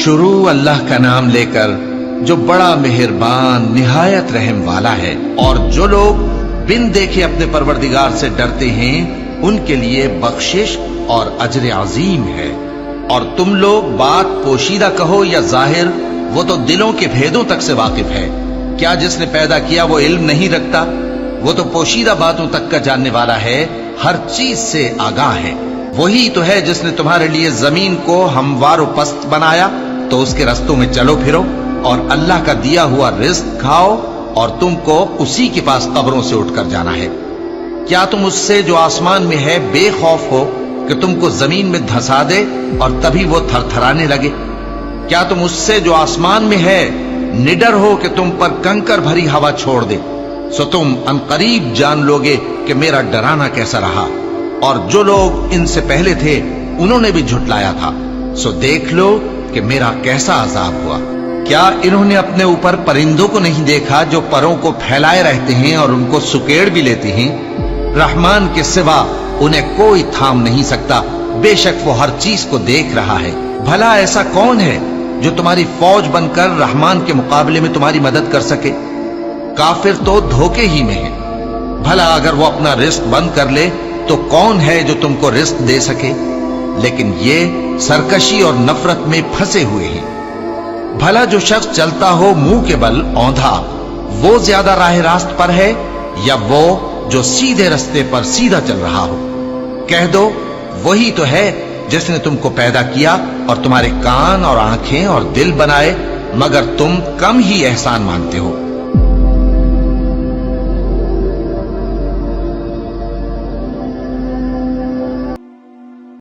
شروع اللہ کا نام لے کر جو بڑا مہربان نہایت رحم والا ہے۔ اور جو لوگ بن دیکھے اپنے پروردگار سے ڈرتے ہیں ان کے لیے بخشش اور اجر عظیم ہے۔ اور تم لوگ بات پوشیدہ کہو یا ظاہر، وہ تو دلوں کے بھیدوں تک سے واقف ہے۔ کیا جس نے پیدا کیا وہ علم نہیں رکھتا؟ وہ تو پوشیدہ باتوں تک کا جاننے والا ہے، ہر چیز سے آگاہ ہے۔ وہی تو ہے جس نے تمہارے لیے زمین کو ہموار و پست بنایا تو اس کے رستوں میں چلو پھرو، اور اللہ کا دیا ہوا رزق کھاؤ، اور تم کو اسی کے پاس قبروں سے اٹھ کر جانا ہے۔ کیا تم اس سے جو آسمان میں ہے بے خوف ہو کہ تم کو زمین میں دھسا دے اور تبھی وہ تھر تھرانے لگے؟ کیا تم اس سے جو آسمان میں ہے نڈر ہو کہ تم پر کنکر بھری ہوا چھوڑ دے؟ سو تم عنقریب جان لوگے کہ میرا ڈرانا کیسا رہا۔ اور جو لوگ ان سے پہلے تھے انہوں نے بھی جھٹلایا تھا، سو دیکھ لو کہ میرا کیسا عذاب ہوا۔ کیا انہوں نے اپنے اوپر پرندوں کو نہیں دیکھا جو پروں کو پھیلائے رہتے ہیں اور ان کو سکیڑ بھی لیتے ہیں؟ رحمان کے سوا انہیں کوئی تھام نہیں سکتا، بے شک وہ ہر چیز کو دیکھ رہا ہے۔ بھلا ایسا کون ہے جو تمہاری فوج بن کر رحمان کے مقابلے میں تمہاری مدد کر سکے؟ کافر تو دھوکے ہی میں ہے۔ بھلا اگر وہ اپنا رزق بند کر لے تو کون ہے جو تم کو رزق دے سکے؟ لیکن یہ سرکشی اور نفرت میں پھنسے ہوئے ہیں۔ بھلا جو شخص چلتا ہو منہ کے بل اوندھا، وہ زیادہ راہ راست پر ہے یا وہ جو سیدھے رستے پر سیدھا چل رہا ہو؟ کہہ دو وہی تو ہے جس نے تم کو پیدا کیا اور تمہارے کان اور آنکھیں اور دل بنائے، مگر تم کم ہی احسان مانتے ہو۔